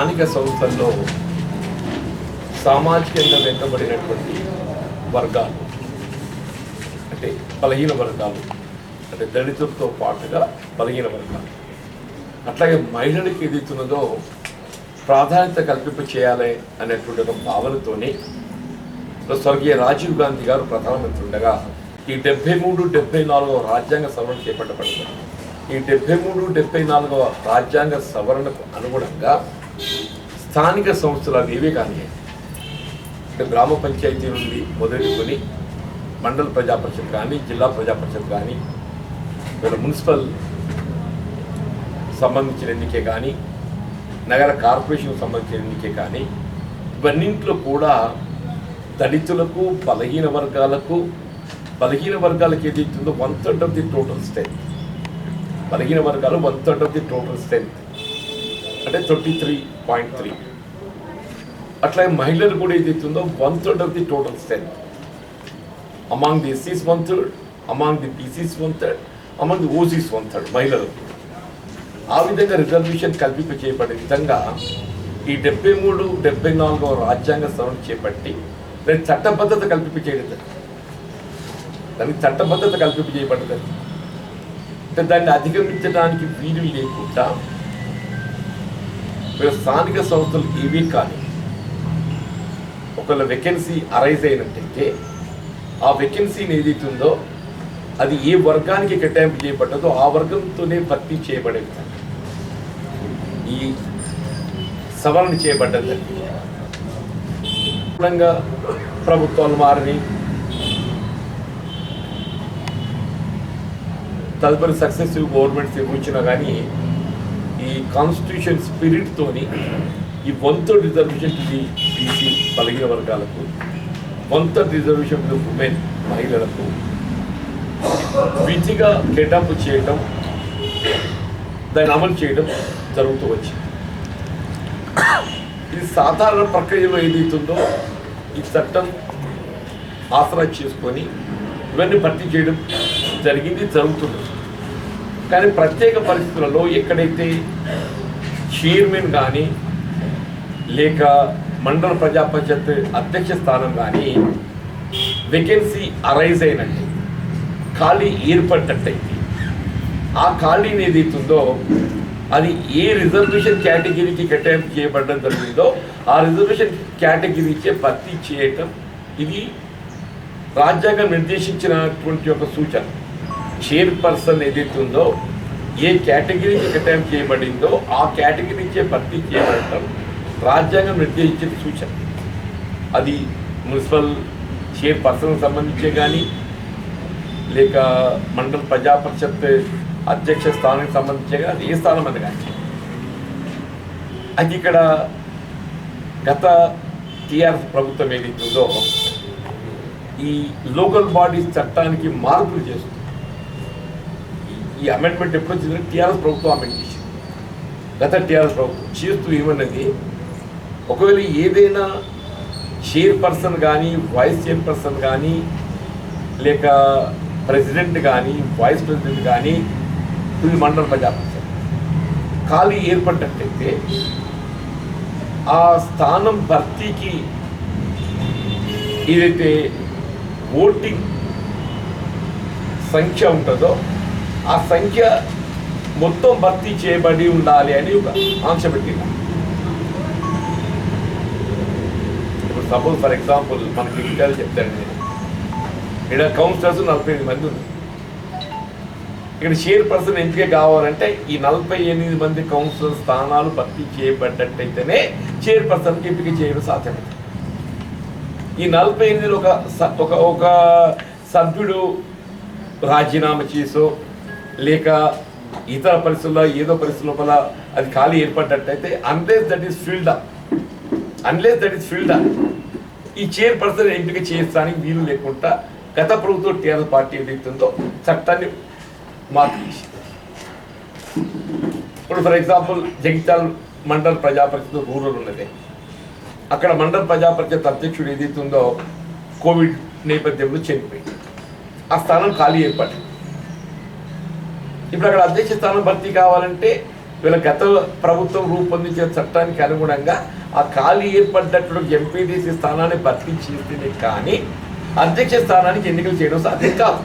స్థానిక సంస్థల్లో సామాజికంగా వెనుకబడినటువంటి వర్గాలు అంటే బలహీన వర్గాలు అంటే దళితులతో పాటుగా బలహీన వర్గాలు అట్లాగే మహిళలకు ఏదైతున్నదో ప్రాధాన్యత కల్పింప చేయాలి అనేటువంటి ఒక భావనతోనే స్వర్గీయ రాజీవ్ గాంధీ గారు ప్రధానమంత్రి ఉండగా ఈ 73-74వ రాజ్యాంగ సవరణ చేపట్టబడింది. ఈ 73-74వ రాజ్యాంగ సవరణకు అనుగుణంగా స్థానిక సంస్థలు అవి ఏవే కానీ అంటే గ్రామ పంచాయతీ నుండి మొదలుకొని మండల ప్రజాపరిషత్ కానీ జిల్లా ప్రజాపరిషత్ కానీ మున్సిపల్ సంబంధించిన ఎన్నికే కానీ నగర కార్పొరేషన్ సంబంధించిన ఎన్నికే కానీ ఇవన్నింటిలో కూడా దళితులకు బలహీన వర్గాలకు ఏదైతుందో 1/3 ఆఫ్ ది టోటల్ స్ట్రెంత్, బలహీన వర్గాలు 1/3 ఆఫ్ ది టోటల్ స్ట్రెంత్ అంటే 33.3. అట్లాగే మహిళలు కూడా ఏదైతుందో 1/3 of the total strength, among the ఎస్సీస్ 1/3, among the BCs 1/3, among the OCs 1/3 మహిళలు. ఆ విధంగా రిజర్వేషన్ కల్పింప చేయబడే విధంగా ఈ 73-74వ రాజ్యాంగ సవరణ చేపట్టి దానికి చట్టబద్ధత కల్పింప చేయడం, దానికి చట్టబద్ధత కల్పింప చేయబడ్డది. అంటే దాన్ని అధిగమించడానికి వీలు లేకుండా స్థానిక సంస్థలు ఏవీ కానీ ఒకవేళ వేకెన్సీ అరైజ్ అయినట్టయితే ఆ వేకెన్సీని ఏదైతుందో అది ఏ వర్గానికి కేటాయింపు చేయబడ్డదో ఆ వర్గంతోనే భర్తీ చేయబడే విధంగా ఈ సవరణ చేయబడ్డది. ప్రభుత్వాలు మారని తదుపరి సక్సెసివ్ గవర్నమెంట్స్ ఇచ్చినా కానీ ఈ కాన్స్టిట్యూషన్ స్పిరిట్తోని ఈ 1/3 రిజర్వేషన్ టు ది బీసీ బలహీన వర్గాలకు, 1/3 రిజర్వేషన్ టు ఉమెన్ మహిళలకు విధిగా కేటాయింపు చేయటం, దాన్ని అమలు చేయడం జరుగుతూ వచ్చింది. ఇది సాధారణ ప్రక్రియలో ఏదైతుందో ఈ చట్టం ఆసరా చేసుకొని ఇవన్నీ భర్తీ చేయడం జరుగుతుంది. కానీ ప్రత్యేక పరిస్థితులలో ఎక్కడైతే చైర్మన్ కానీ లేక మండల ప్రజాపరిషత్ అధ్యక్ష స్థానం కానీ వేకెన్సీ అరైజ్ అయినట్టు ఖాళీ ఏర్పడ్డట్టయితే ఆ ఖాళీని ఏదైతుందో అది ఏ రిజర్వేషన్ కేటగిరీకి కేటాయింపు చేయబడడం జరిగిందో ఆ రిజర్వేషన్ కేటగిరీచే భర్తీ చేయటం ఇది రాజ్యాంగం నిర్దేశించినటువంటి ఒక సూచన. చైర్పర్సన్ ఏదైతే ఉందో ఏ కేటగిరీకి కేటాయింపు చేయబడిందో ఆ కేటగిరీచే భర్తీ చేయబడటం రాజ్యాంగం నిర్దేశించిన సూచన. అది మున్సిపల్ చైర్పర్సన్కి సంబంధించే కానీ లేక మండల ప్రజాపరిషత్ అధ్యక్ష స్థానానికి సంబంధించే కానీ ఏ స్థానం అని కానీ. అది ఇక్కడ గత టీఆర్ఎస్ ప్రభుత్వం ఏదైతుందో ఈ లోకల్ బాడీస్ చట్టానికి మార్పులు చేస్తుంది. ఈ అమెండ్మెంట్ ఎప్పుడు వచ్చిందంటే టీఆర్ఎస్ ప్రభుత్వం అమెండ్ చేసింది. గత టీఆర్ఎస్ ప్రభుత్వం చేస్తూ ఏమన్నది, ఒకవేళ ఏదైనా చైర్పర్సన్ కానీ వైస్ చైర్పర్సన్ కానీ లేక ప్రెసిడెంట్ కానీ వైస్ ప్రెసిడెంట్ కానీ ఇది మండల ప్రజాపరిషత్ ఖాళీ ఏర్పడ్డట్టయితే ఆ స్థానం భర్తీకి ఏదైతే ఓటింగ్ సంఖ్య ఉంటుందో ఆ సంఖ్య మొత్తం భర్తీ చేయబడి ఉండాలి అని ఒక ఆంక్ష పెట్టింది. ఇప్పుడు సపోజ్ ఫర్ ఎగ్జాంపుల్ మనకి ఇంకా చెప్తాను నేను, ఇక్కడ కౌన్సిలర్స్ 48 మంది ఉంది. ఇక్కడ చైర్పర్సన్ ఎంపిక కావాలంటే ఈ 48 మంది కౌన్సిలర్ స్థానాలు భర్తీ చేయబడ్డట్టయితేనే చైర్పర్సన్కి ఎంపిక చేయడం సాధ్యమవుతుంది. ఈ 48లో ఒక సభ్యుడు రాజీనామా చేసో లేక ఇతర పరిస్థితుల్లో ఏదో పరిస్థితి లోపల అది ఖాళీ ఏర్పడ్డట్టయితే unless that is filled up ఈ చైర్పర్సన్ ఎంపిక చేయడానికి వీలు లేకుండా గత ప్రభుత్వం టీఆర్ఎస్ పార్టీ ఏదైతుందో చట్టాన్ని మార్పు చేసింది. ఇప్పుడు ఫర్ ఎగ్జాంపుల్ జగిత్యాల మండల ప్రజాపరిషత్ రూరల్ ఉన్నది. అక్కడ మండల ప్రజాపరిషత్ అధ్యక్షుడు ఏదైతుందో కోవిడ్ నేపథ్యంలో చనిపోయింది. ఆ స్థానం ఖాళీ ఏర్పడింది. ఇప్పుడు అక్కడ అధ్యక్ష స్థానం భర్తీ కావాలంటే వీళ్ళ గత ప్రభుత్వం రూపొందించిన చట్టానికి అనుగుణంగా ఆ ఖాళీ ఏర్పడ్డటువంటి ఎంపీటీసీ స్థానాన్ని భర్తీ చేస్తేనే కానీ అధ్యక్ష స్థానానికి ఎన్నికలు చేయడం సాధ్యం కాదు.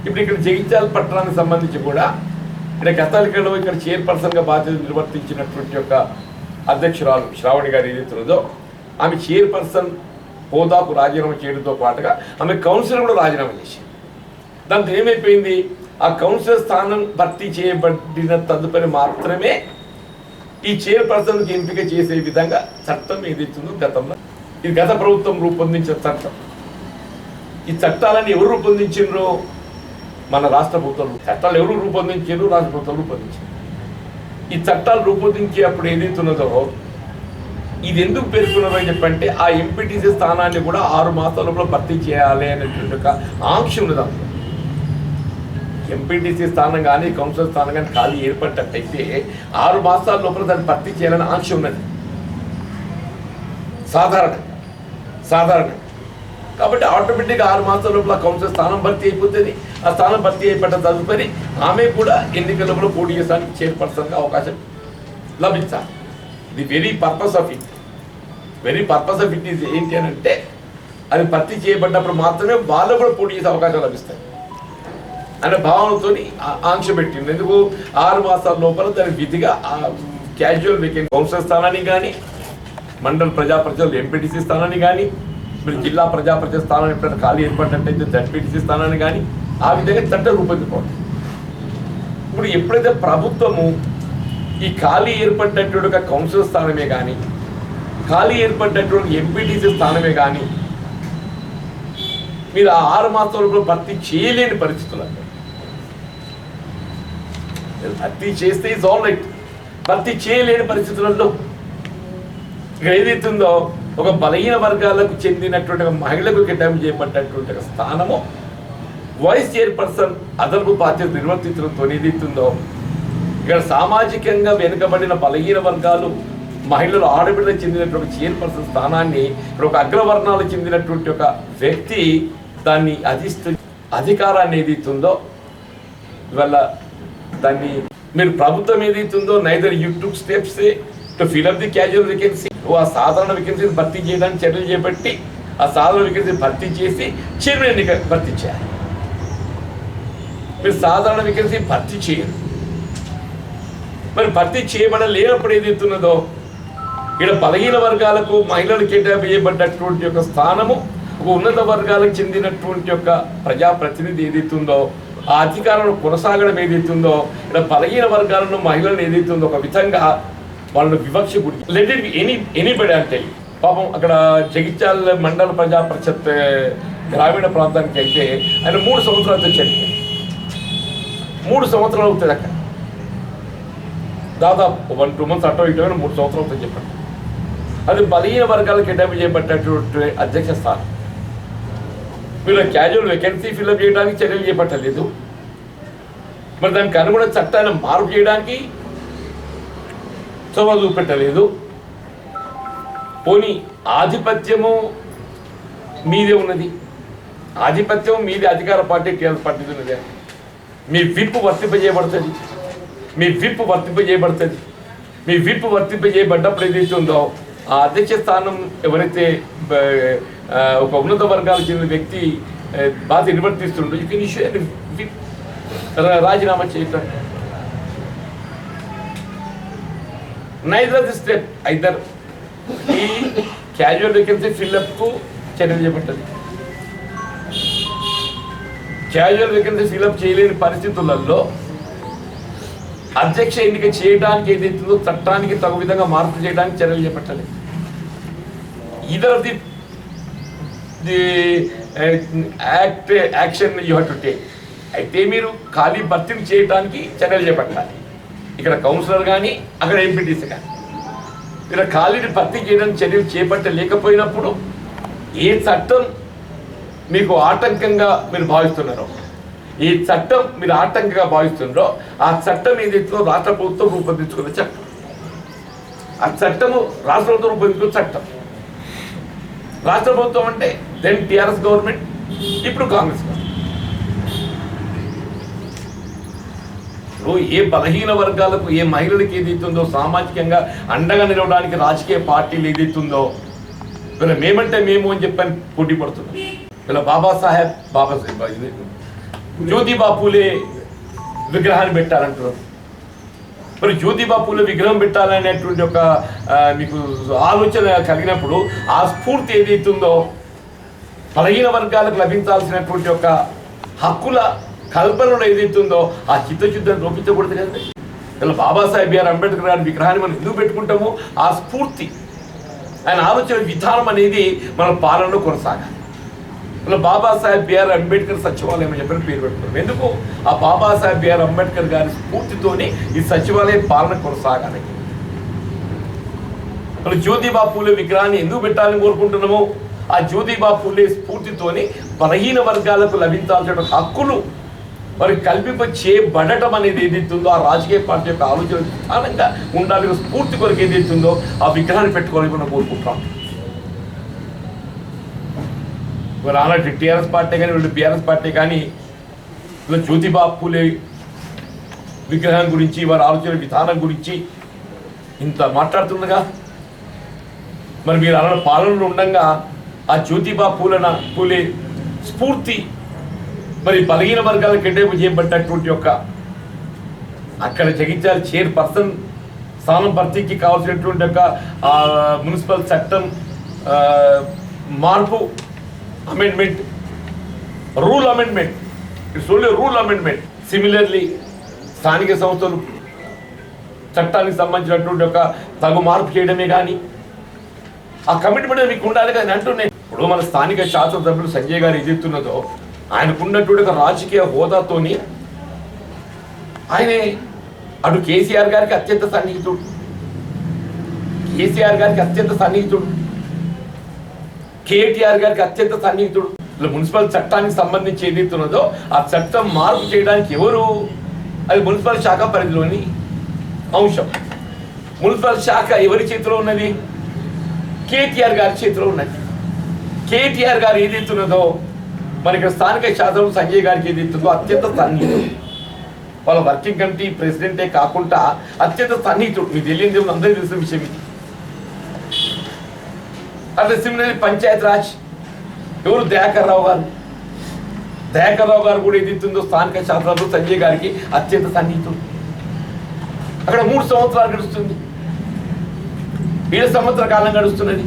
ఇప్పుడు ఇక్కడ జగిత్యాల పట్టణానికి సంబంధించి కూడా ఇక్కడ గతాలికలో ఇక్కడ చైర్పర్సన్గా బాధ్యత నిర్వర్తించినటువంటి యొక్క అధ్యక్షురాలు శ్రావణి గారు ఏదైతున్నదో ఆమె చైర్పర్సన్ హోదాకు రాజీనామా చేయడంతో పాటుగా ఆమె కౌన్సిలర్ కూడా రాజీనామా చేసింది. దాంతో ఏమైపోయింది, ఆ కౌన్సిలర్ స్థానం భర్తీ చేయబడిన తదుపరి మాత్రమే ఈ చైర్పర్సన్కి ఎంపిక చేసే విధంగా చట్టం ఏదైతుందో గతంలో ఇది గత ప్రభుత్వం రూపొందించిన చట్టం. ఈ చట్టాలని ఎవరు రూపొందించారో మన రాష్ట్ర ప్రభుత్వం. చట్టాలు ఎవరు రూపొందించారు? రాష్ట్ర ప్రభుత్వం రూపొందించారు. ఈ చట్టాలు రూపొందించే అప్పుడు ఏదైతున్నదో ఇది ఎందుకు పేర్కొన్నారో అని చెప్పంటే ఆ ఎంపీటీసీ స్థానాన్ని కూడా 6 మాసాల లోపల భర్తీ చేయాలి అనేటువంటి ఒక ఆంక్ష ఉన్నది. అందులో ఎంపీటీసీ స్థానం కానీ కౌన్సిలర్ స్థానం కానీ ఖాళీ ఏర్పడ్డట్టయితే 6 మాసాల లోపల దాన్ని భర్తీ చేయాలని ఆంక్ష ఉన్నది సాధారణంగా. కాబట్టి ఆటోమేటిక్గా 6 మాసాల లోపల కౌన్సిలర్ స్థానం భర్తీ అయిపోతుంది. ఆ స్థానం భర్తీ అయిపోయిన తదుపరి ఆమె కూడా ఎన్నికలలో పోటీ చేయడానికి చైర్పర్సన్గా అవకాశం లభించాలి. The very purpose of it is ఏంటి అని అంటే అది భర్తీ చేయబడ్డప్పుడు మాత్రమే వాళ్ళు కూడా పోటీ చేసే అవకాశం లభిస్తాయి అనే భావనతో ఆంక్ష పెట్టింది. ఎందుకు 6 మాసాల లోపల దాని విధిగా క్యాజువల్ వేకెంట్ కౌన్సిలర్ స్థానాన్ని కానీ మండల ప్రజాపరిషత్ ఎంపీటీసీ స్థానాన్ని కానీ మీరు జిల్లా ప్రజాపరిషత్ స్థానాన్ని ఎప్పుడైనా ఖాళీ ఏర్పడినట్టయితే జడ్పీటీసీ స్థానాన్ని కానీ ఆ విధంగా చట్టం రూపొందించుకోవాలి. ఇప్పుడు ఎప్పుడైతే ప్రభుత్వము ఈ ఖాళీ ఏర్పడినటువంటి కౌన్సిలర్ స్థానమే కానీ ఖాళీ ఏర్పడినటువంటి ఎంపీటీసీ స్థానమే కానీ మీరు ఆ 6 మాసాలలో భర్తీ చేయలేని పరిస్థితులు అంటే భర్తీ చేస్తే ఇట్స్ ఆల్ రైట్. భర్తీ చేయలేని పరిస్థితులలో ఇక్కడ ఏదైతుందో ఒక బలహీన వర్గాలకు చెందినటువంటి మహిళకు కేటాయింపు చేయబడ్డటువంటి స్థానము వైస్ చైర్పర్సన్ అదనపు బాధ్యత నిర్వర్తించడంతో ఏదైతుందో ఇక్కడ సామాజికంగా వెనుకబడిన బలహీన వర్గాలు మహిళలు ఆడబిడ్డలకు చెందినటువంటి చైర్పర్సన్ స్థానాన్ని ఇక్కడ ఒక అగ్రవర్ణాలకు చెందినటువంటి ఒక వ్యక్తి దాన్ని అధికారాన్ని ఏదైతుందో ఇవాళ దాన్ని మీరు ప్రభుత్వం ఏదైతుందో neither you took steps to fill up the casual vacancy ఆ సాధారణ వేకెన్సీని భర్తీ చేయడానికి చర్యలు చేపట్టి ఆ సాధారణ వేకెన్సీని భర్తీ చేసి చైర్మన్ ఎన్నిక భర్తీ చేయాలి. మీరు సాధారణ వేకెన్సీ భర్తీ చేయరు. మరి భర్తీ చేయబడలేనప్పుడు ఏదైతున్నదో ఇక్కడ బలహీన వర్గాలకు మహిళలు కేటాయింపు చేయబడ్డటువంటి యొక్క స్థానము ఒక ఉన్నత వర్గాలకు చెందినటువంటి యొక్క ప్రజాప్రతినిధి ఏదైతుందో ఆ అధికారంలో కొనసాగడం ఏదైతుందో ఇక్కడ బలహీన వర్గాలను మహిళలను ఏదైతుందో ఒక విధంగా వాళ్ళను వివక్ష గురి లెట్ ఇట్ ఎనీబడి అంటే పాపం అక్కడ జగిత్యాల మండల ప్రజా పరిషత్ గ్రామీణ ప్రాంతానికి అయితే ఆయన 3 సంవత్సరాలు తెచ్చాడు. 3 సంవత్సరాలు అవుతుంది అక్కడ దాదాపు 1-2 months అటో ఇటో 3 సంవత్సరాలు అవుతుంది చెప్పండి. అది బలహీన వర్గాలకు కేటాయింపు చేయబడ్డటువంటి అధ్యక్ష స్థానం. వీళ్ళ క్యాజువల్ వేకెన్సీ ఫిల్అప్ చేయడానికి చర్యలు చేపట్టలేదు. మరి దానికి అనుగుణ చట్టాన్ని మార్పు చేయడానికి చొరవ చూపెట్టలేదు. పోనీ ఆధిపత్యము మీదే ఉన్నది, ఆధిపత్యం మీది అధికార పార్టీ టీఆర్ఎస్ పార్టీ ఉన్నదే. మీ విప్పు వర్తింపజేయబడుతుంది. మీ విప్పు వర్తింపజేయబడ్డప్పుడు ఏదైతే ఉందో ఆ అధ్యక్ష స్థానం ఎవరైతే ఒక ఉన్నత వర్గాలకు చెందిన వ్యక్తి బాధ్యత నిర్వర్తిస్తుండో యూ కెన్ ఇష్యూ విప్ రాజీనామా చేయటం. నైదర్ ది స్టెప్ ఐదర్ ఈ క్యాజువల్ వేకెన్సీ ఫిల్అప్కు చర్యలు చేపట్టాలి. క్యాజువల్ వేకెన్సీ ఫిల్అప్ చేయలేని పరిస్థితులలో అధ్యక్ష ఎన్నిక చేయడానికి ఏదైతుందో చట్టానికి తగు విధంగా మార్పు చేయడానికి చర్యలు చేపట్టాలి. Either of the action you have to take. అయితే మీరు ఖాళీ భర్తీని చేయడానికి చర్యలు చేపట్టాలి. ఇక్కడ కౌన్సిలర్ కానీ అక్కడ ఎంపీటీసీ కానీ ఇక్కడ ఖాళీని భర్తీ చేయడానికి చర్యలు చేపట్టలేకపోయినప్పుడు ఏ చట్టం మీకు ఆటంకంగా మీరు భావిస్తున్నారో ఈ చట్టం మీరు ఆటంకంగా భావిస్తున్నారో ఆ చట్టం ఏదైతే రాష్ట్ర ప్రభుత్వం రూపొందించుకున్న చట్టం. ఆ చట్టము రాష్ట్ర ప్రభుత్వం రూపొందించుకున్న చట్టం. రాష్ట్ర ప్రభుత్వం అంటే దెన్ టీఆర్ఎస్ గవర్నమెంట్, ఇప్పుడు కాంగ్రెస్ గవర్నమెంట్. ఏ బలహీన వర్గాలకు ఏ మహిళలకు ఏదైతుందో సామాజికంగా అండగా నిలవడానికి రాజకీయ పార్టీలు ఏదైతుందో వీళ్ళ మేమంటే మేము అని చెప్పని పోటీ పడుతున్నాం. వీళ్ళ బాబాసాహెబ్ జ్యోతిబా పూలే విగ్రహాన్ని పెట్టాలంటున్నారు. మరి జ్యోతిబా పూలే విగ్రహం పెట్టాలనేటువంటి ఒక మీకు ఆలోచన కలిగినప్పుడు ఆ స్ఫూర్తి ఏదైతుందో బలహీన వర్గాలకు లభించాల్సినటువంటి ఒక హక్కుల కల్పనలో ఏదైతుందో ఆ చిత్తశుద్ధిని లోపించకూడదు కదండి. ఇలా బాబాసాహెబ్ బిఆర్ అంబేద్కర్ గారి విగ్రహాన్ని మనం ఎందుకు పెట్టుకుంటామో ఆ స్ఫూర్తి ఆయన ఆలోచన విధానం అనేది మన పాలనలో కొనసాగాలి. ఇలా బాబాసాహెబ్ బిఆర్ అంబేద్కర్ సచివాలయం అని చెప్పిన పేరు పెట్టుకున్నాం. ఎందుకు ఆ బాబాసాహెబ్ బిఆర్ అంబేద్కర్ గారి స్ఫూర్తితోనే ఈ సచివాలయ పాలన కొనసాగాలి. మనం జ్యోతిబా పూలే విగ్రహాన్ని ఎందుకు పెట్టాలని కోరుకుంటున్నామో ఆ జ్యోతిబా పూలే స్ఫూర్తితోని బలహీన వర్గాలకు లభించాల్సిన హక్కులు మరి కల్పింపచేయబడటం అనేది ఏదైతుందో ఆ రాజకీయ పార్టీ యొక్క ఆలోచన విధానంగా ఉండాలి. స్ఫూర్తి కొరకు ఏదైతుందో ఆ విగ్రహాన్ని పెట్టుకోవాలని మనం కోరుకుంటాం. మరి అలాంటి టీఆర్ఎస్ పార్టీ కానీ వీళ్ళు బీఆర్ఎస్ పార్టీ కానీ ఇలా జ్యోతిబా పూలే విగ్రహం గురించి వారి ఆలోచన విధానం గురించి ఇంత మాట్లాడుతుండగా మరి మీరు అలాంటి పాలనలో ఉండగా ఆ జ్యోతిబా పూలే స్ఫూర్తి మరి బలహీన వర్గాలకు కేటాయింపు చేయబడ్డటువంటి యొక్క అక్కడ జగిత్యాల చైర్పర్సన్ స్థానం భర్తీకి కావాల్సినటువంటి యొక్క మున్సిపల్ చట్టం మార్పు amendment rule amendment it's only rule amendment. Similarly స్థానిక సంస్థలు చట్టానికి సంబంధించినటువంటి ఒక తగు మార్పు చేయడమే కానీ ఆ కమిట్మెంట్ మీకు ఉండాలి కానీ అంటున్నాయి. ఇప్పుడు మన స్థానిక శాసనసభ్యులు సంజయ్ గారు ఎదుగుతున్నదో ఆయనకున్నటువంటి ఒక రాజకీయ హోదాతోని ఆయనే అటు కేసీఆర్ గారికి అత్యంత సన్నిహితుడు, కేసీఆర్ గారికి అత్యంత సన్నిహితుడు, కేటీఆర్ గారికి అత్యంత సన్నిహితుడు. ఇలా మున్సిపల్ చట్టానికి సంబంధించి ఏదైతున్నదో ఆ చట్టం మార్పు చేయడానికి ఎవరు అది మున్సిపల్ శాఖ పరిధిలోని అంశం. మున్సిపల్ శాఖ ఎవరి చేతిలో ఉన్నది? కేటీఆర్ గారి చేతిలో ఉన్నది. కేటీఆర్ గారు ఏదైతున్నదో మరి ఇక్కడ స్థానిక శాసనం సంజయ్ గారికి ఏదైతుందో అత్యంత సన్నిహితుడు. వాళ్ళ వర్కింగ్ కమిటీ ప్రెసిడెంటే కాకుండా అత్యంత సన్నిహితుడు. మీకు తెలియని అందరికీ తెలిసిన విషయం ఇది. అట్లా సిమిలర్లీ పంచాయత్ రాజ్ ఎవరు దయాకర్ రావు గారు కూడా ఏదైతుందో స్థానిక శాసనంలో సంజయ్ గారికి అత్యంత సన్నిహితుడు. అక్కడ 3 సంవత్సరాలు గడుస్తుంది, 7 సంవత్సరాల కాలం గడుస్తున్నది.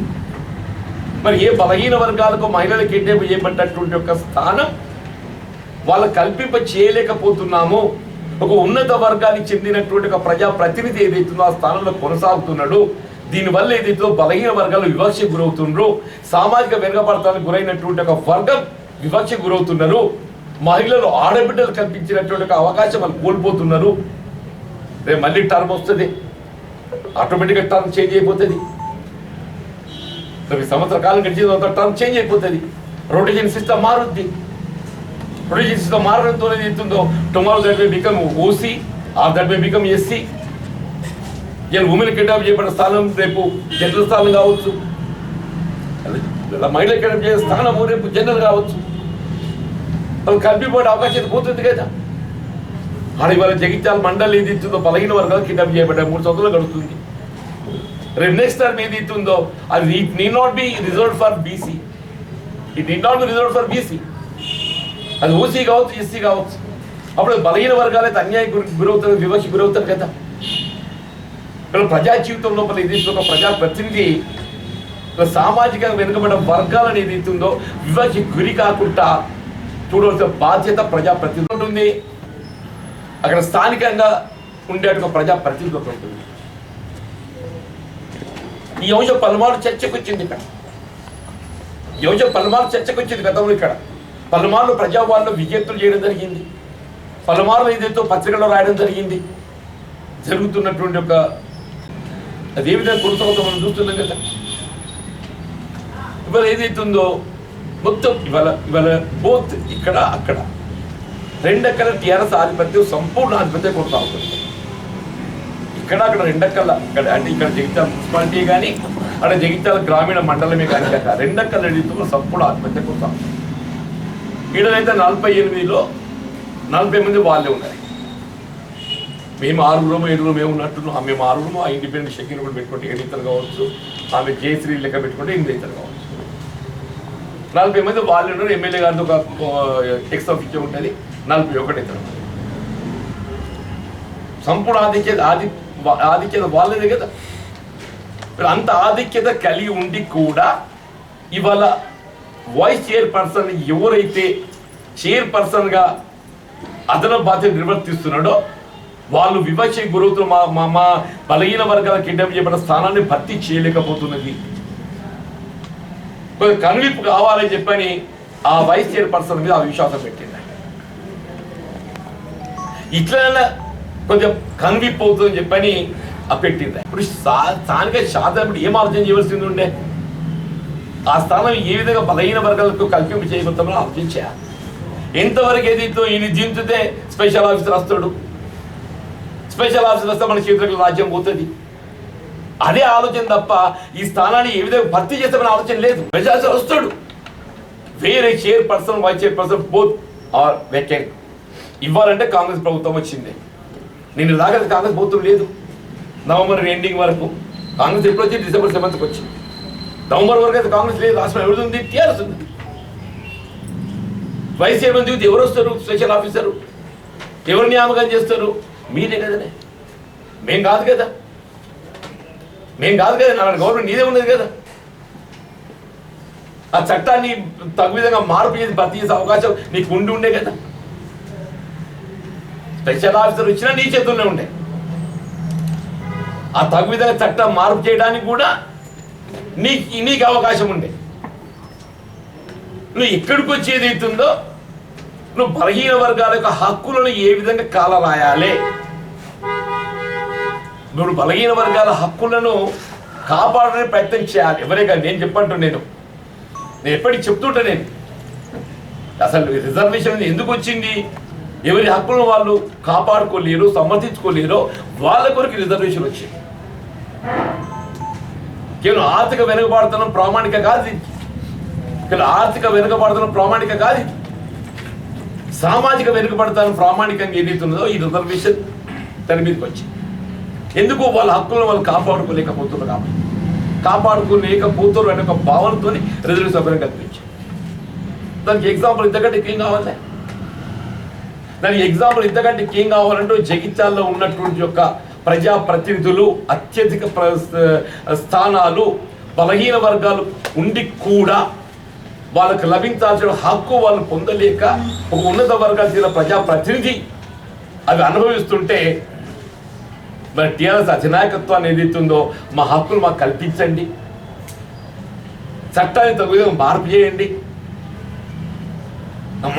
మరి ఏ బలహీన వర్గాలకు మహిళలకు కేటాయింపు చేయబడ్డటువంటి యొక్క స్థానం వాళ్ళకు కల్పింప చేయలేకపోతున్నామో ఒక ఉన్నత వర్గానికి చెందినటువంటి ఒక ప్రజాప్రతినిధి ఏదైతుందో ఆ స్థానంలో కొనసాగుతున్నాడు. దీనివల్ల ఏదైతుందో బలహీన వర్గాలు వివక్షకు గురవుతున్నారు, సామాజిక వెనుకబడతానికి గురైనటువంటి ఒక వర్గం వివక్షకు గురవుతున్నారు, మహిళలు ఆడబిడ్డలు కల్పించినటువంటి ఒక అవకాశం వాళ్ళు కోల్పోతున్నారు. రేపు మళ్ళీ టర్మ్ వస్తుంది, ఆటోమేటిక్గా టర్మ్ చేంజ్ అయిపోతుంది. సంవత్సర కాలం గడిచిన తర్వాత టర్మ్ చేంజ్ అయిపోతుంది, రొటేషన్ సిస్టమ్ మారుద్ది. రొటేషన్ సిస్టమ్ మారడంతో ఏదైతుందో tomorrow that may become OC are that may become SC. ఇలా ఉమెన్ కేటాయింపు చేయబడిన స్థానం రేపు జనరల్ స్థానం కావచ్చు, మహిళలు కేటాయింపు చేసే స్థానము రేపు జనరల్ కావచ్చు. అది కల్పిపోయే అవకాశం పోతుంది కదా. అది ఇవాళ జగిత్యాల మండలి ఏదైతుందో బలహీన వర్గాలు కేటాయింపు చేయబడ్డాయి, 3 సంవత్సరాలు గడుస్తుంది. రేపు నెక్స్ట్ టర్మ్ ఏదైతుందో అది it need not be reserved for BC, అది ఓసీ కావచ్చు, ఎస్సీ కావచ్చు. అప్పుడు బలహీన వర్గాలు అయితే అన్యాయం గురవుతారు, వివక్ష గురవుతారు కదా. ఇక్కడ ప్రజా జీవితం లోపల ఏదైతే ఒక ప్రజాప్రతినిధి సామాజికంగా వెనుకబడిన వర్గాలను ఏదైతుందో వివక్ష గురి కాకుండా చూడవలసిన బాధ్యత ప్రజాప్రతినిధి ఉంటుంది. అక్కడ స్థానికంగా ఉండేట ప్రజాప్రతినిధి ఉంటుంది. ఈ అంశం పలుమార్లు చర్చకు వచ్చింది. గతంలో ఇక్కడ పలుమార్లు ప్రజావాళ్ళు విజ్ఞప్తులు చేయడం జరిగింది, పలుమార్లు ఏదైతే పత్రికలో రాయడం జరిగింది. జరుగుతున్నటువంటి ఒక అదే విధంగా కొనసాగుతాం మనం చూస్తున్నాం కదా. ఇవాళ ఏదైతుందో మొత్తం ఇవాళ బోత్ ఇక్కడ అక్కడ 2 ఎక్కల టీఆర్ఎస్ ఆధిపత్యం, సంపూర్ణ ఆధిపత్యం కొనసాగుతుంది. ఇక్కడ అక్కడ 2 ఎక్కల అంటే ఇక్కడ జగిత్యాల మున్సిపాలిటీ కానీ అక్కడ జగిత్యాల గ్రామీణ మండలమే కానీ 2 ఎక్కల ఏదైతుందో సంపూర్ణ ఆధిపత్యం కొనసాగుతుంది. ఈడనైతే 48లో 40 మంది వాళ్ళే ఉన్నారు. మేము 6 మేము ఉన్నట్టున్నాం. మేము 6 ఆ ఇండిపెండెంట్ షకీల్ కూడా పెట్టుకుంటే 7 ఇతరులు కావచ్చు, ఆమె జయశ్రీ లెక్క పెట్టుకుంటే 8 ఇతరులు కావచ్చు. 40 మంది వాళ్ళు ఉన్నారు. ఎమ్మెల్యే గారితో ఒక ఎక్స్ ఆఫీస్ ఉంటుంది, 41 ఇతరులు. సంపూర్ణ ఆధిక్యత వాళ్ళదే కదా. అంత ఆధిక్యత కలిగి ఉండి కూడా ఇవాళ వైస్ చైర్పర్సన్ ఎవరైతే చైర్పర్సన్గా అదన బాధ్యత నిర్వర్తిస్తున్నాడో వాళ్ళు వివక్షకు గురవుతున్న మా బలహీన వర్గాల కిడ్నాప్ చేయబడిన స్థానాన్ని భర్తీ చేయలేకపోతున్నది. కొంచెం కనువిప్పు కావాలని చెప్పని ఆ వైస్ చైర్పర్సన్ మీద ఆ విశ్వాసం పెట్టింది. ఇట్లైనా కొంచెం కనువిప్పు అవుతుందని చెప్పని పెట్టింది. ఇప్పుడు స్థానిక శాతం ఏం ఆలోచన చేయవలసింది ఉండే? ఆ స్థానం ఏ విధంగా బలహీన వర్గాలకు కల్పింపు చేయబోతామో ఆలోచించా. ఎంతవరకు ఏదైతే ఈయన దించితే స్పెషల్ ఆఫీసర్ వస్తాడు, స్పెషల్ ఆఫీసర్ వస్తే మన చేతులకు రాజ్యం పోతుంది. అదే ఆలోచన తప్ప ఈ స్థానాన్ని ఏ విధంగా భర్తీ చేస్తామని ఆలోచన లేదు. స్పెషల్ వస్తాడు, వేరే chairperson vice chairperson both are vacant ఇవ్వాలంటే కాంగ్రెస్ ప్రభుత్వం వచ్చింది. నేను దాకా కాంగ్రెస్ ప్రభుత్వం లేదు. నవంబర్ ఎండింగ్ వరకు కాంగ్రెస్ ఎప్పుడు వచ్చి డిసెంబర్ 7th వచ్చింది. నవంబర్ వరకు అయితే కాంగ్రెస్ లేదు. రాష్ట్రం ఎవరు ఉంది? టీఆర్ఎస్ ఉంది. వైస్ చైర్మన్ దిగుతూ ఎవరు వస్తారు? Special officer. ఎవరు నియామకం చేస్తారు? మీరే కదనే, మేం కాదు కదా. నా గవర్నమెంట్ నీదే ఉన్నది కదా. ఆ చట్టాన్ని తగు విధంగా మార్పు చేసి భర్తీ చేసే అవకాశం నీకు ఉండే కదా. స్పెషల్ ఆఫీసర్ వచ్చినా నీ చేతుల్లోనే ఉండే. ఆ తగు విధంగా చట్టం మార్పు చేయడానికి కూడా నీకు అవకాశం ఉండే. నువ్వు ఎక్కడికి వచ్చేది అవుతుందో నువ్వు బలహీన వర్గాల యొక్క హక్కులను ఏ విధంగా కాలరాయాలి, నువ్వు బలహీన వర్గాల హక్కులను కాపాడడానికి ప్రయత్నం చేయాలి. ఎవరే కానీ నేను నేను ఎప్పటికీ చెప్తుంటా. నేను అసలు రిజర్వేషన్ ఎందుకు వచ్చింది? ఎవరి హక్కులను వాళ్ళు కాపాడుకోలేరు, సమర్థించుకోలేరు, వాళ్ళ కొరకు రిజర్వేషన్ వచ్చింది. కేవలం ఆర్థిక వెనుకబాటుతనం ప్రామాణిక కాదు. కేవలం ఆర్థిక వెనుకబాటుతనం ప్రామాణిక కాదు. సామాజిక వెనుకబడతాను ప్రామాణికంగా ఏదైతున్నదో ఈ రిజర్వేషన్ దాని మీదకి వచ్చింది. ఎందుకు? వాళ్ళ హక్కులను వాళ్ళు కాపాడుకోలేకపోతున్నారు కాబట్టి. కాపాడుకోలేకపోతున్నారు అనే ఒక భావనతో రిజర్వేషన్ సౌకర్యం కల్పించారు. దానికి ఎగ్జాంపుల్ ఇంతకంటే ఏం కావాలి? ఏం కావాలంటే జగిత్యాలలో ఉన్నటువంటి యొక్క ప్రజాప్రతినిధులు అత్యధిక స్థానాలు బలహీన వర్గాలు ఉండి కూడా వాళ్ళకు లభించాల్సిన హక్కు వాళ్ళు పొందలేక ఒక ఉన్నత వర్గాలు చెందిన ప్రజాప్రతినిధి అవి అనుభవిస్తుంటే మరి టీఆర్ఎస్ అధినాయకత్వాన్ని ఏదైతుందో మా హక్కులు మాకు కల్పించండి, చట్టాన్ని తగు విధంగా మార్పు చేయండి,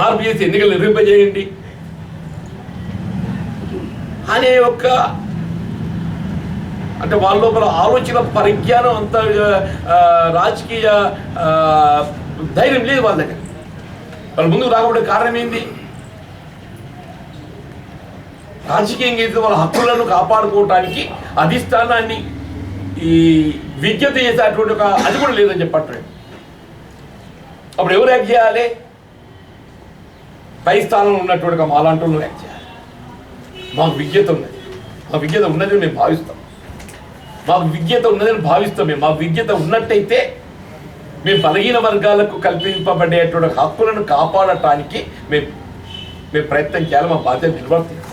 మార్పు చేసి ఎన్నికలు నిర్వహింపజేయండి అనే ఒక అంటే వాళ్ళ లోపల ఆలోచన పరిజ్ఞానం అంత రాజకీయ ధైర్యం లేదు వాళ్ళ దగ్గర. వాళ్ళ ముందుకు రాకపోతే కారణం ఏంది? రాజకీయంగా అయితే వాళ్ళ హక్కులను కాపాడుకోవటానికి అధిష్టానాన్ని ఈ విజ్ఞత చేసేటువంటి ఒక అది కూడా లేదని చెప్పట్లేదు. అప్పుడు ఎవరు యాక్ట్ చేయాలి? పై స్థానంలో ఉన్నటువంటి మాలాంటి వాళ్ళు యాక్ట్ చేయాలి. మాకు విజ్ఞత ఉన్నది, మా విజ్ఞత ఉన్నది మేము భావిస్తాం. మాకు విజ్ఞత ఉన్నదని భావిస్తాం. మా విజ్ఞత ఉన్నట్టయితే మేము బలహీన వర్గాలకు కల్పింపబడేటువంటి హక్కులను కాపాడటానికి మేము ప్రయత్నం చేయాలి. మా బాధ్యత నిర్వర్తిస్తాం.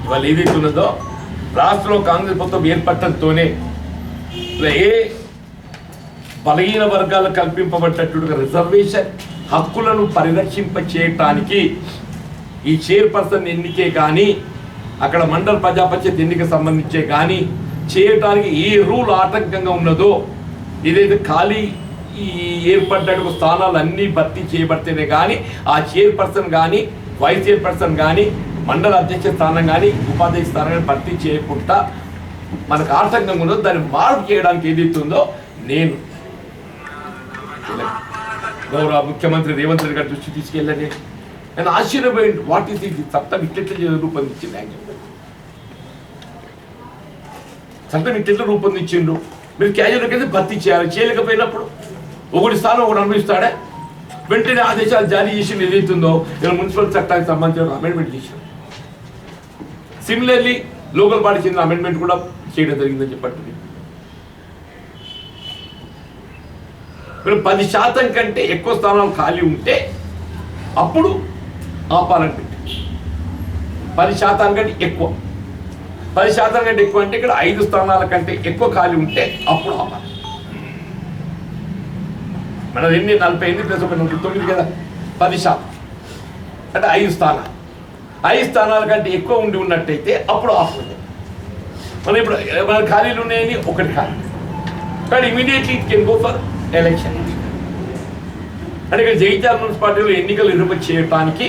ఇవాళ ఏదైతే ఉన్నదో రాష్ట్రంలో కాంగ్రెస్ ప్రభుత్వం ఏర్పడటంతోనే ఏ బలహీన వర్గాలకు కల్పింపబడ్డటువంటి రిజర్వేషన్ హక్కులను పరిరక్షింప చేయటానికి ఈ చైర్పర్సన్ ఎన్నికే కానీ అక్కడ మండల ప్రజాపంచాయతీ ఎన్నికకు సంబంధించే కానీ చేయటానికి ఏ రూల్ ఆటంకంగా ఉన్నదో, ఏదైతే ఖాళీ ఈ ఏర్పడ్డ స్థానాలు అన్నీ భర్తీ చేయబడితేనే కానీ ఆ చైర్పర్సన్ కానీ వైస్ చైర్పర్సన్ కానీ మండల అధ్యక్ష స్థానం కానీ ఉపాధ్యక్ష స్థానం కానీ భర్తీ చేయకుండా మనకు ఆటంకంగా ఉన్నదో దాన్ని మార్పు చేయడానికి ఏదైతే ఉందో నేను గౌరవ ముఖ్యమంత్రి రేవంత్ రెడ్డి గారి దృష్టి తీసుకెళ్ళండి. నేను ఆశ్చర్యపోయింది. వాట్ ఈస్ ఇది? చట్టం ఇట్లెట్లా రూపొందించింది? చట్టం ఇట్లెట్లా రూపొందించిండు? మీరు క్యాజువల్గా భర్తీ చేయాలి. చేయలేకపోయినప్పుడు ఒకటి స్థానం ఒకటి అనుభవిస్తాడే. వెంటనే ఆదేశాలు జారీ చేసి ఏదైతుందో ఇలా మున్సిపల్ చట్టానికి సంబంధించిన అమెండ్మెంట్ చేశారు. సిమిలర్లీ లోకల్ బాడీ చెందిన అమెండ్మెంట్ కూడా చేయడం జరిగిందని చెప్పండి. మీరు 10% కంటే ఎక్కువ స్థానాలు ఖాళీ ఉంటే అప్పుడు ఆపాలని పెట్టి 10% కంటే ఎక్కువ 10% కంటే ఎక్కువ అంటే ఇక్కడ 5 స్థానాల కంటే ఎక్కువ ఖాళీ ఉంటే అప్పుడు ఆపాలి. మనది ఎన్ని 48 ప్లస్ 9 కదా, 10% అంటే 5 స్థానాలు. 5 స్థానాల కంటే ఎక్కువ ఉండి ఉన్నట్టయితే అప్పుడు ఆఫ్ ఉంది. మనం ఇప్పుడు మన ఖాళీలు ఉన్నాయని ఒకటి ఖాళీ, కానీ immediately it can go for election. అంటే ఇక్కడ జగిత్యాల మున్సిపాలిటీలో ఎన్నికలు నిర్వహణ చేయడానికి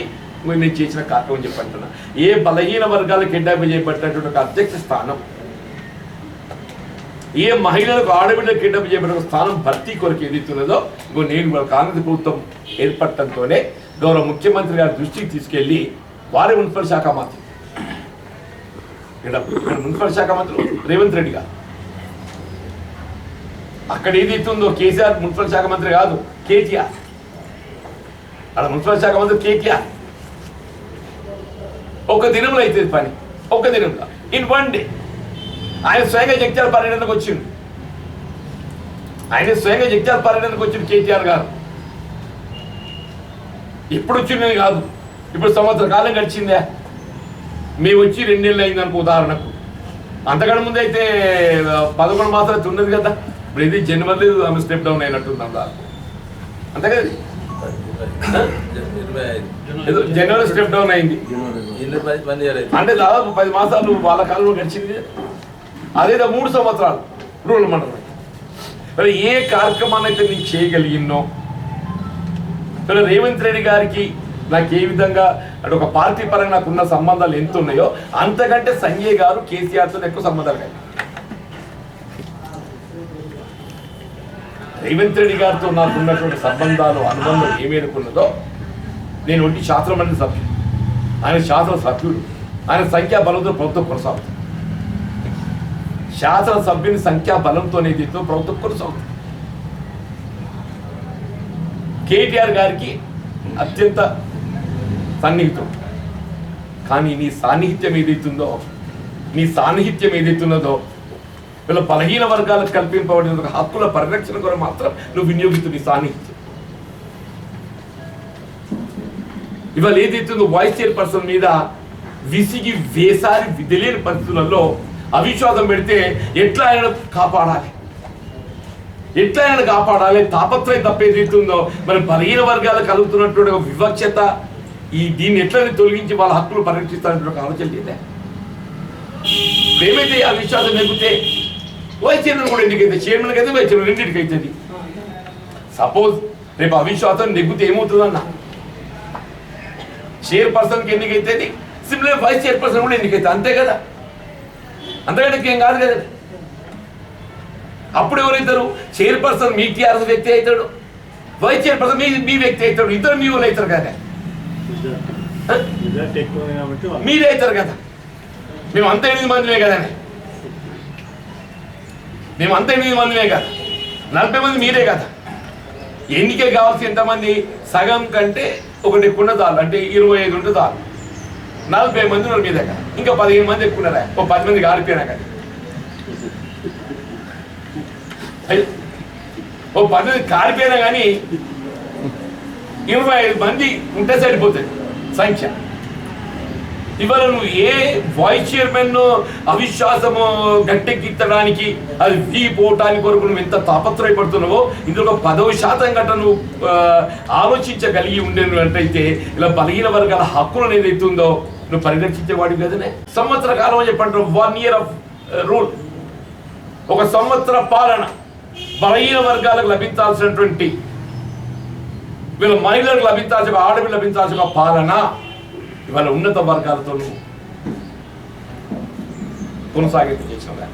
నేను చేసిన కార్యక్రమం చెప్పంటున్నా. ఏ బలహీన వర్గాలకు కేటాయింపు చేయబడినటువంటి ఒక అధ్యక్ష స్థానం, ఏ మహిళలకు ఆడబిడ్డలకు కేటాయింపు చేయబడిన స్థానం భర్తీ కొరకు ఏదైతున్నదో నేను కాంగ్రెస్ ప్రభుత్వం ఏర్పడటంతోనే గౌరవ ముఖ్యమంత్రి గారి దృష్టికి తీసుకెళ్లి వారి మున్సిపల్ శాఖ మంత్రి ఇక్కడ మున్సిపల్ శాఖ మంత్రి రేవంత్ రెడ్డి గారు, అక్కడ ఏదైతుందో కేసీఆర్ మున్సిపల్ శాఖ మంత్రి కాదు, కేటీఆర్. అక్కడ మున్సిపల్ శాఖ మంత్రి కేటీఆర్. ఒక దినంలో అయితే పని, ఒక దినంలో ఇన్ 1 డే ఆయన స్వయంగా జగిత్యాల పర్యటనకు వచ్చిండు. కేటీఆర్ గారు ఎప్పుడు వచ్చిందని కాదు, ఇప్పుడు సంవత్సర కాలం గడిచిందే. మేము వచ్చి 2 నెలలు అయిందనుకో ఉదాహరణకు. అంతకన్నా ముందు అయితే 11 మాసాలు ఉన్నది కదా. ఇప్పుడు ఇది జనవరి ఆమె స్టెప్ డౌన్ అయినట్టుంది అందా, అంతే కదా. జనవరి స్టెప్ డౌన్ అయింది అంటే దాదాపు 10 మాసాలు వాళ్ళ కాలంలో గడిచింది. అదేదో 3 సంవత్సరాలు రూరల్ మండలం. మరి ఏ కార్యక్రమాన్ని అయితే నేను చేయగలిగినో, రేవంత్ రెడ్డి గారికి నాకు ఏ విధంగా అంటే ఒక పార్టీ పరంగా నాకున్న సంబంధాలు ఎంత ఉన్నాయో అంతకంటే సంజయ్ గారు కేసీఆర్తో ఎక్కువ సంబంధాలు కలిగి. రేవంత్ రెడ్డి గారితో నాకు ఉన్నటువంటి సంబంధాలు అనుబంధం ఏమేనుకున్నదో, నేను ఒంటి శాసనమండలి సభ్యుడు, ఆయన శాసనసభ్యుడు, ఆయన సంఖ్యా బలంతో ప్రభుత్వం కొనసాగుతుంది. శాసనసభ్యుని సంఖ్యా బలంతోనే దీంతో ప్రభుత్వం కొనసాగుతుంది. కేటీఆర్ గారికి అత్యంత సన్నిహితం. కానీ నీ సాన్నిహిత్యం ఏదైతున్నదో వీళ్ళ బలహీన వర్గాలకు కల్పింపబడిన హక్కుల పరిరక్షణ కొరకు మాత్రం నువ్వు వినియోగిస్తు నీ సాన్నిహిత్యం. ఇవాళ ఏదైతుందో వైస్ చైర్పర్సన్ మీద విసిగి వేసారి తెలియని పరిస్థితులలో అవిశ్వాసం పెడితే ఎట్లా ఆయన కాపాడాలి తాపత్రయం తప్పేదైతుందో మరి బలహీన వర్గాలకు కలుగుతున్నటువంటి ఒక వివక్షత, దీన్ని ఎట్లనే తొలగించి వాళ్ళ హక్కులు పరిరక్షిస్తారంటే ఒక ఆలోచన లేదా? ఏమైతే అవిశ్వాసం నెగ్గితే వైస్ చైర్మన్ కూడా ఎన్నికైతే, చైర్మన్కి అయితే వైస్ చైర్మన్ రెండింటికి అవుతుంది. సపోజ్ రేపు అవిశ్వాసం నెగ్గితే ఏమవుతుందన్న, చైర్పర్సన్కి ఎన్నికైతుంది, సిమిలర్ వైస్ చైర్పర్సన్ కూడా ఎన్నికైతే, అంతే కదా. అంతకంటే ఏం కాదు కదా. అప్పుడు ఎవరైతారు? చైర్పర్సన్ మీ టీఆర్ఎస్ వ్యక్తి అవుతాడు, వైస్ చైర్పర్సన్ మీ వ్యక్తి అవుతాడు. ఇద్దరు మీ వాళ్ళు అవుతారు కదా, మీరే అవుతారు కదా. మేము అంత 8 మందిమే కదా, 40 మంది మీరే కదా. ఎన్నికే కావాల్సి ఎంతమంది? సగం కంటే ఒకటి ఎక్కువ చాలు, అంటే 25 ఉంటే చాలు. 40 మంది ఉన్నారు మీ దగ్గర, ఇంకా 15 మంది ఎక్కున్నారా? ఓ 10 మంది కాలిపోయినా కానీ, ఓ 10 మంది కాలిపోయినా కానీ 25 మంది ఉంటే సరిపోతుంది సంఖ్య. ఇవాళ నువ్వు ఏ వైస్ చైర్మన్ అవిశ్వాసము గట్టెక్కించడానికి, అది పోవటానికి వరకు నువ్వు ఎంత తాపత్రయపడుతున్నావో, ఇందులో 10% గంట నువ్వు ఆలోచించగలిగి ఉండేటైతే ఇలా బలహీన వర్గాల హక్కులను ఏదైతుందో నువ్వు పరిరక్షించేవాడివి కదనే. సంవత్సర కాలం అని చెప్పంటారు, 1 year ఆఫ్ రూల్, ఒక సంవత్సర పాలన. బలహీన వర్గాలకు లభించాల్సినటువంటి, వీళ్ళ మహిళలకు లభించాల్సిన, ఆడపిల్ల లభించాల్సిన పాలన ఇవాళ ఉన్నత వర్గాలతో కొనసాగింపు చేసిన.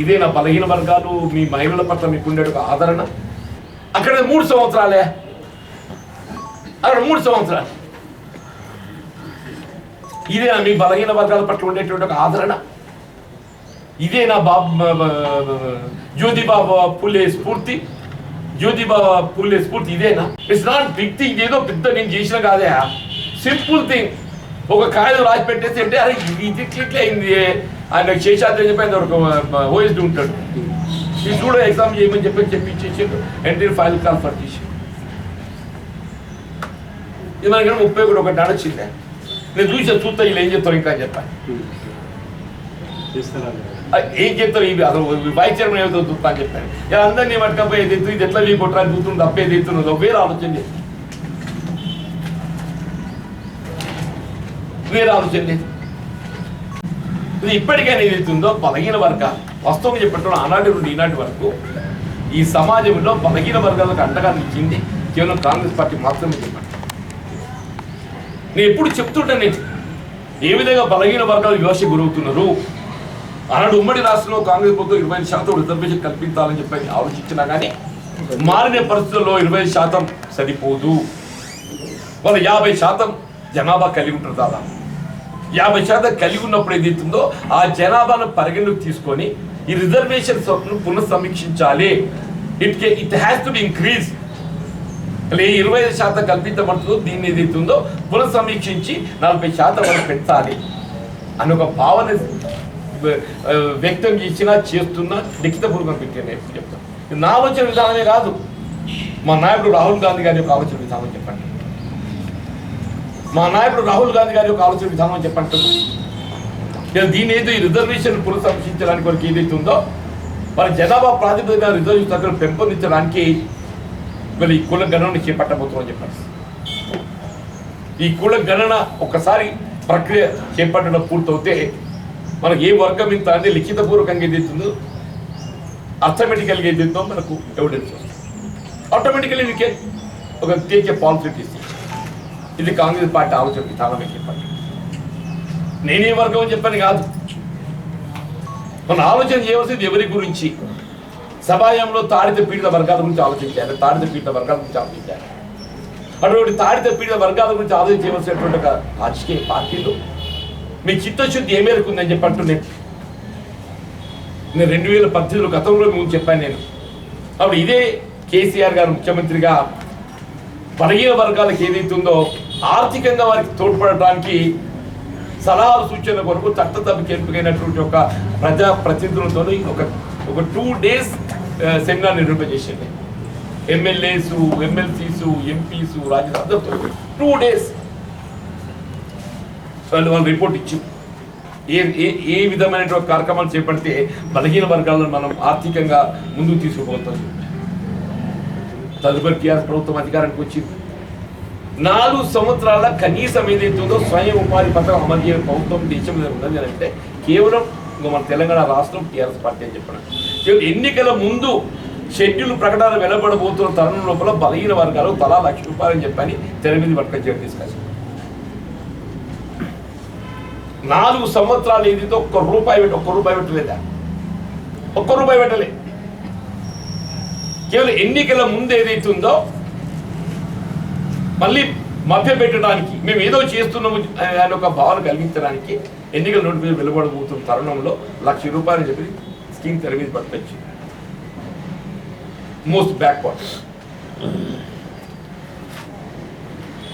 ఇదే నా బలహీన వర్గాలు మీ మహిళల పట్ల మీకు ఉండే ఒక ఆదరణ. అక్కడ 3 సంవత్సరాలే, అక్కడ 3 సంవత్సరాలు. ఇదే మీ బలహీన వర్గాల పట్ల ఉండేటువంటి ఒక ఆదరణ. ఇదే నా జ్యోతిబాబు పులే స్ఫూర్తి, జ్యోతిబా పూలే స్ఫూర్తి ఇదేనా? ఇట్స్ నాట్ బిగ్ థింగ్, ఏదో పెద్ద నేను చేసిన కాదే, సింపుల్ థింగ్. ఒక కాగితం రాసి పెట్టేసి అంటే అరే ఇది ఇట్లా అయింది, ఆయన శేషాద్రి అని చెప్పి ఆయన ఒక ఓఎస్డి ఉంటాడు, ఇది కూడా ఎగ్జామ్ చేయమని చెప్పి ఇచ్చేసాడు, ఎంట్రీ ఫైల్ కాన్ఫర్ చేసి ఇది మనకి 31 నడొచ్చిందే. నేను చూస్తా వీళ్ళు ఏం చెప్తారు ఇంకా అని చెప్పాను. ఏం చెప్తారు ఇవి అసలు వైస్ చైర్మన్ ఏదో చూస్తా అని చెప్పాను. ఇలా అందరినీ పట్టుకపోయి ఏది ఇది ఎట్లా మీ కొట్టడానికి చూస్తుంది తప్ప ఏది ఎత్తున్నదో వేరే ఆలోచన చేసి ఇది ఇప్పటికైనా ఏదైతుందో బలహీన వర్గాలు వాస్తవం చెప్పటం ఆనాటి నుండి ఈనాటి వరకు ఈ సమాజంలో బలహీన వర్గాలకు అండగా నిలిచింది కేవలం కాంగ్రెస్ పార్టీ మాత్రమే చెప్పండి. నేను ఎప్పుడు చెప్తుంటాను ఏ విధంగా బలహీన వర్గాలు వివక్ష గురవుతున్నారు. ఆనాడు ఉమ్మడి రాష్ట్రంలో కాంగ్రెస్ ప్రభుత్వం 25% రిజర్వేషన్ కల్పించాలని చెప్పి ఆలోచించినా కానీ మారిన పరిస్థితుల్లో 25% సరిపోదు. వాళ్ళు 50% జనాభా కలిగి ఉంటారు. దాదాపు 50% కలిగి ఉన్నప్పుడు ఏదైతుందో ఆ జనాభాను పరిగణలోకి తీసుకొని ఈ రిజర్వేషన్ పునఃసమీక్షించాలి. It has to be increase. 25% కల్పించబడుతుందో దీన్ని ఏదైతుందో పునఃసమీక్షించి 40% వరకు పెంచాలి అని ఒక భావన వ్యక్తం చేసినా చేస్తున్నా లిఖితపూర్వకం పెట్టాను. ఎప్పుడు చెప్తాను, ఇది నా ఆలోచన విధానమే కాదు, మా నాయకుడు రాహుల్ గాంధీ గారి యొక్క ఆలోచన విధానం చెప్పండి. మా నాయకుడు రాహుల్ గాంధీ గారి యొక్క ఆలోచన విధానం చెప్పండి. దీని ఏదో ఈ రిజర్వేషన్ పునఃసమీక్షించడానికి వరకు ఏదైతే ఉందో వారి జనాభా ప్రాతిపదికన రిజర్వేషన్ దగ్గర పెంపొందించడానికి వీళ్ళు ఈ కుల గణనను చేపట్టబోతున్నామని చెప్పారు. ఈ కుల గణన ఒకసారి ప్రక్రియ చేపట్టడం పూర్తవుతే మనకు ఏ వర్గం ఇంత అనేది లిఖితపూర్వకంగా ఏదైతుందో అర్థమెటికల్గా ఏదైతుందో మనకు ఎవిడెన్స్ వస్తుంది. ఆటోమేటికల్లీ వీకే ఒక టేక్ పాలిసిటీ. ఇది కాంగ్రెస్ పార్టీ ఆలోచన విధానమే చెప్పండి. నేనే వర్గం అని చెప్పని కాదు, మనం ఆలోచన చేయవలసింది ఎవరి గురించి. సమాజంలో తాడిత పీడిత వర్గాల గురించి ఆలోచించాలి, తాడిత పీడిత వర్గాల గురించి ఆలోచించాలి. అటువంటి తాడిత పీడిత వర్గాల గురించి ఆలోచించవలసినటువంటి ఒక రాజకీయ పార్టీలు మీ చిత్తశుద్ధి ఏ మేరకు ఉందని చెప్పంటూ నేను 2018 గతంలో మేము చెప్పాను. నేను అప్పుడు ఇదే కేసీఆర్ గారు ముఖ్యమంత్రిగా బలహీన వర్గాలకు ఏదైతే ఉందో ఆర్థికంగా వారికి తోడ్పడటానికి సలహాలు సూచనల కొరకు చట్టసభకి ఎంపికైనటువంటి ఒక ప్రజా ప్రతినిధులతో ఒక 2 days సెమినార్ నిర్వహించేసింది. ఎమ్మెల్యేసు, ఎమ్మెల్సీసు, ఎంపీసు, రాజ్యసభతో 2 days వాళ్ళు రిపోర్ట్ ఇచ్చి ఏ విధమైనటువంటి కార్యక్రమాలు చేపడితే బలహీన వర్గాలను మనం ఆర్థికంగా ముందుకు తీసుకుపోతాం. తదుపరి టీఆర్ఎస్ ప్రభుత్వం అధికారానికి వచ్చింది. 4 సంవత్సరాల కనీసం ఏదైతుందో స్వయం ఉపాధి పథకం అమలు చేయని ప్రభుత్వం దేశంలో ఉన్నది అని అంటే కేవలం మన తెలంగాణ రాష్ట్రం టీఆర్ఎస్ పార్టీ అని చెప్పడం. కేవలం ఎన్నికల ముందు షెడ్యూల్ ప్రకటన వెలువడబోతున్న తరుణం లోపల బలహీన వర్గాలు తలా ₹1,00,000 అని చెప్పని తెర మీద పట్టుకొని తీసుకొచ్చారు. 4 సంవత్సరాలు ఏదైతే ఒక్క రూపాయి పెట్టలేదా? ఒక్క రూపాయి పెట్టలే. కేవలం ఎన్నికల ముందు ఏదైతుందో మళ్ళీ మభ్య పెట్టడానికి మేము ఏదో చేస్తున్నాము అనే ఒక భావన కలిగించడానికి ఎన్నికల నోటిఫికేషన్ వెలువడబోతున్న తరుణంలో ₹1,00,000 అని చెప్పి స్కీమ్ తెర మీద పట్టుకొచ్చి మోస్ట్ బ్యాక్వర్డ్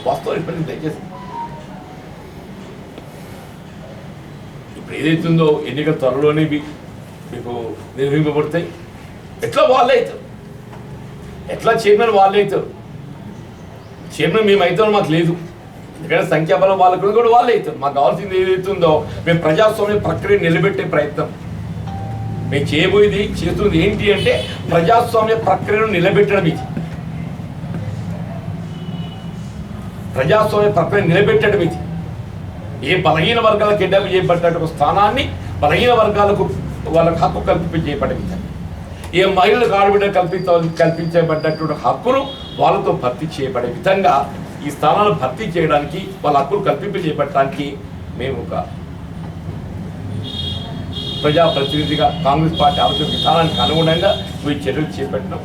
వాస్తవం ఇప్పటికీ దయచేసి ఇప్పుడు ఏదైతుందో ఎన్నికల త్వరలోనే మీకు నిర్వహింపబడతాయి. ఎట్లా వాళ్ళే అవుతారు, ఎట్లా చైర్మన్ వాళ్ళే అవుతారు. చైర్మన్ మేము అవుతాం మాకు లేదు, ఎందుకంటే సంఖ్యాబలం వాళ్ళకు కూడా వాళ్ళే అవుతారు. మాకు కావాల్సింది ఏదైతుందో మేము ప్రజాస్వామ్య ప్రక్రియ నిలబెట్టే ప్రయత్నం మేము చేయబోయేది చేస్తుంది ఏంటి అంటే ప్రజాస్వామ్య ప్రక్రియను నిలబెట్టడం. ఇది ప్రజాస్వామ్య ప్రక్రియ నిలబెట్టడం. ఇది ఏ బలహీన వర్గాలకు ఎడ్డవి చేయబడ్డ స్థానాన్ని బలహీన వర్గాలకు వాళ్ళకు హక్కు కల్పించేయబడే విధంగా, ఏ మహిళలకు ఆడబిడ్డ కల్పించబడ్డటువంటి హక్కును వాళ్ళతో భర్తీ చేయబడే విధంగా ఈ స్థానాలను భర్తీ చేయడానికి వాళ్ళ హక్కులు కల్పింపజేయబడటానికి మేము ఒక ప్రజాప్రతినిధిగా కాంగ్రెస్ పార్టీ ఆలోచన విధానానికి అనుగుణంగా మీరు చర్యలు చేపట్టినాం.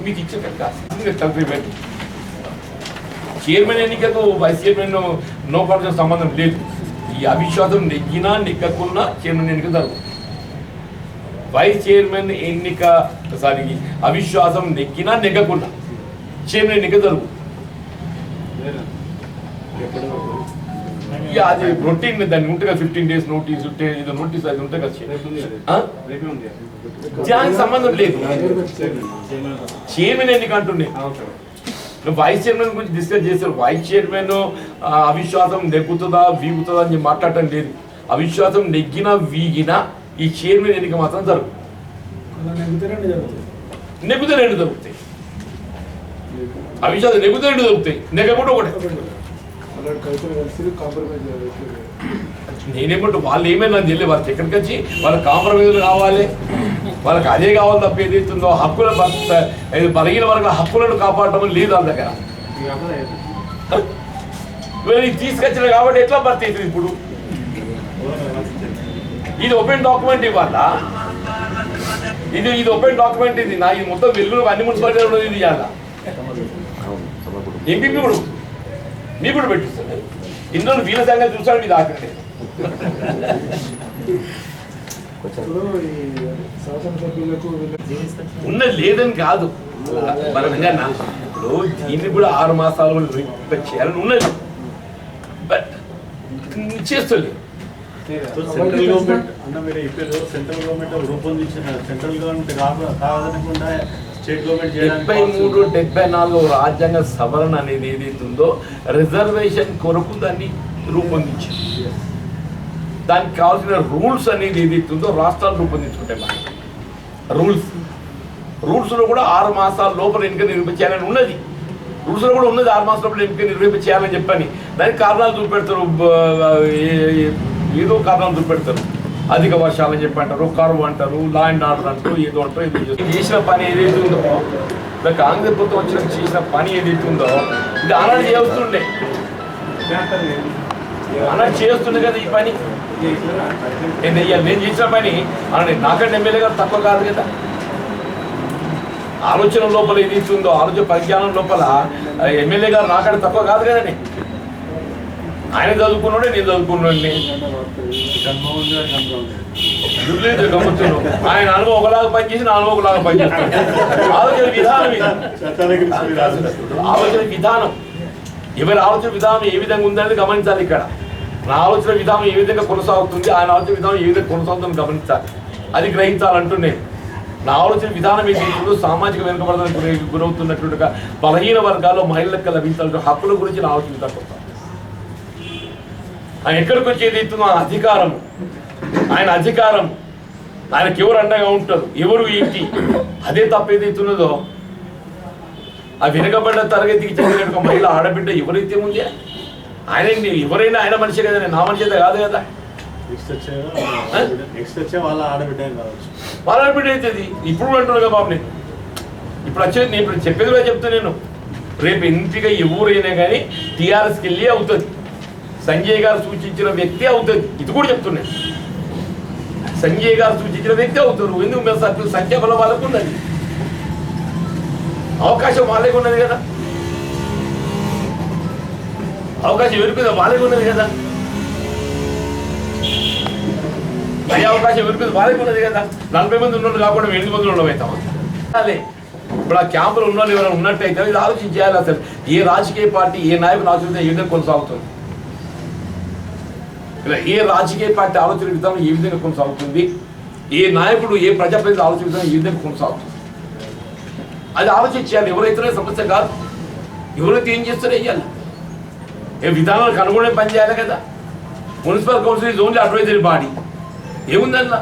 మీకు ఇచ్చే కంట్రిబ్యూట్ చైర్మన్ ఎన్నికకు వైస్ చైర్మన్ నో పర్సన్ సంబంధం లేదు. ఈ అవిశ్వాసం నెగ్గినా నెగ్గకున్నా చైర్మన్ ఎన్నిక జరుగుతుంది. వైస్ చైర్మన్ ఎన్నిక అవిశ్వాసం నెగ్గినా నెగ్గకుండా చైర్మన్ ఎన్నిక జరుగుతుంది. అది రొటీన్ దాన్ని ఉంటే కదా 15 days నోటీస్ ఉంటే ఇది నోటీస్ అది ఉంటే కదా దానికి సంబంధం లేదు. చైర్మన్ ఎన్నిక అంటుండే వైస్ చైర్మన్ గురించి డిస్కస్ చేశారు. వైస్ చైర్మన్ అవిశ్వాసం నెగ్గుతుందా వీగుతుందా అని మాట్లాడటం లేదు. అవిశ్వాసం నెగ్గినా వీగినా ఈ చైర్మన్ ఎన్నిక మాత్రం జరుగుతుంది. నెగ్గుతే రెండు జరుగుతాయి. అవిశ్వాసం నెగ్గుతే రెండు జరుగుతాయి, నెగ్గకుండా ఒకటే. నేనేమంటూ వాళ్ళు ఏమైనా తెలియదు. వాళ్ళకి ఎక్కడికి వచ్చి వాళ్ళ కాంప్రమైజులు కావాలి, వాళ్ళకి అదే కావాలి తప్ప ఏదైతుందో హక్కుల బలహీన వర్గాల హక్కులను కాపాడటం లేదు వాళ్ళ దగ్గర. తీసుకొచ్చిన కాబట్టి ఎట్లా భర్తీ అవుతుంది? ఇప్పుడు ఇది ఓపెన్ డాక్యుమెంట్ ఇవ్వాలా? ఇది ఓపెన్ డాక్యుమెంట్. ఇది నా ఇది మొత్తం వెలుగులో అన్ని మున్సిపాలిటీలు ఉన్నది. ఇది ఇవ్వాలా? ఎంపీ కూడా మీ కూడా పెట్టిస్తుంది. ఇందులో వీళ్ళ సంగతి చూసాడు మీరు ఆఖరి ఉన్నది లేదని కాదు. బలంగా ఇప్పుడు దీన్ని కూడా 6 మాసాలు చేయాలని ఉన్నది, బట్ చేస్తుంది. సెంట్రల్ గవర్నమెంట్ అన్న మీరు చెప్పారు, సెంట్రల్ గవర్నమెంట్ రూపొందించిన సెంట్రల్ గవర్నమెంట్ కాదనకుండా స్టేట్ గవర్నమెంట్ 73-74 రాజ్యాంగ సవరణ అనేది ఏదైతే ఉందో రిజర్వేషన్ కొరకు దాన్ని రూపొందించింది. దానికి కావాల్సిన రూల్స్ అనేది ఏదైతే ఉందో రాష్ట్రాలు రూపొందించుకుంటాయి. రూల్స్లో కూడా 6 మాసాల లోపల ఎన్నిక నిర్వహించాలని ఉన్నది. రూల్స్లో కూడా ఉన్నది 6 మాసాల లోపల ఎన్నిక నిర్వహించాలని చెప్పని దానికి కారణాలు చూపెడతారు. ఏదో కారణాలు చూపెడతారు. అధిక వర్షాలని చెప్పి అంటారు, కరువు అంటారు, లా అండ్ ఆర్డర్ అంటారు, ఏదో అంటారు. ఇది చేసిన పని ఏదైతే ఉందో, కాంగ్రెస్ ప్రభుత్వం వచ్చిన చేసిన పని ఏదైతే ఉందో ఇది ఆనాడు చేస్తుండే, ఆనాడు చేస్తుండే కదా ఈ పని. నేను చేసిన పని అనండి నాకంటే ఎమ్మెల్యే గారు తక్కువ కాదు కదా. ఆలోచన లోపల ఏదైతే ఉందో, ఆలోచన పరిజ్ఞానం లోపల ఎమ్మెల్యే గారు నాకంటే తక్కువ కాదు కదండి. ఆయన చదువుకున్నాడే, నేను చదువుకున్నాడు. ఆయన అనుభవం ఒకలాగా పనిచేసి నా అనుభవం ఒకలాగా పనిచేస్తాను. ఆలోచన విధానం ఆలోచన విధానం ఎవరి ఆలోచన విధానం ఏ విధంగా ఉందనేది గమనించాలి. ఇక్కడ నా ఆలోచన విధానం ఏ విధంగా కొనసాగుతుంది, ఆయన ఆలోచన విధానం ఏ విధంగా కొనసాగుతుందని గమనించాలి. అది గ్రహించాలంటున్నాను. నా ఆలోచన విధానం ఏంటంటే సామాజిక వెనుకబడడానికి గురవుతున్నట్టుగా బలహీన వర్గాల్లో మహిళలకు లభించాల్సిన హక్కుల గురించి నా ఆలోచన విధానం. ఆయన ఎక్కడికి వచ్చి ఏదైతుందో అధికారం, ఆయన అధికారం, ఆయనకి ఎవరు అండగా ఉంటారు, ఎవరు ఏంటి, అదే తప్ప ఏదైతున్నదో ఆ వెనుకబడ్డ తరగతికి చెందిన ఒక మహిళ ఆడబిడ్డ ఎవరైతే ఉంది ఆయన ఎవరైనా ఆయన మనిషి కదా, నా మనిషి అయితే కాదు కదా. వాళ్ళ ఆడబిడ్డ అవుతుంది. ఇప్పుడు అంటున్నారు కదా బాబు. నేను ఇప్పుడు వచ్చేది నేను ఇప్పుడు చెప్పేది కూడా చెప్తాను. నేను రేపు ఎంపిక ఎవరైనా కానీ టీఆర్ఎస్కి వెళ్ళి అవుతుంది. సంజయ్ గారు సూచించిన వ్యక్తి అవుతుంది. ఇది కూడా చెప్తున్నాను. సంజయ్ గారు సూచించిన వ్యక్తి అవుతారు. ఎందుకు మేము సంఖ్యాబలం వాళ్ళకు ఉన్నది, అవకాశం వాళ్ళకి ఉన్నది కదా, అవకాశం ఎవరికి వాళ్ళకి ఉన్నది కదా, అయ్యే అవకాశం ఎవరికి వాళ్ళకి ఉన్నది కదా. 40 మంది ఉన్నోళ్ళు కాకుండా 8 మంది ఉండవుతాం. అదే ఇప్పుడు ఆ క్యాంపులు ఉన్నోళ్ళు ఎవరైనా ఉన్నట్టయితే ఇది ఆలోచించేయాలి. అసలు ఏ రాజకీయ పార్టీ ఏ నాయకుడు ఆలోచన ఏ విధంగా కొనసాగుతుంది, ఏ రాజకీయ పార్టీ ఆలోచన విధానం ఏ విధంగా కొనసాగుతుంది, ఏ నాయకుడు ఏ ప్రజాప్రతినిధి ఆలోచన విధానం ఏ విధంగా కొనసాగుతుంది, అది ఆలోచించాలి. ఎవరైతేనే సమస్య కాదు, ఎవరైతే ఏం చేస్తారో వేయాలి. ఏ విధానాలకు అనుగుణంగా పనిచేయాలి కదా. Municipal council is only advisory body. ఏముందల్లా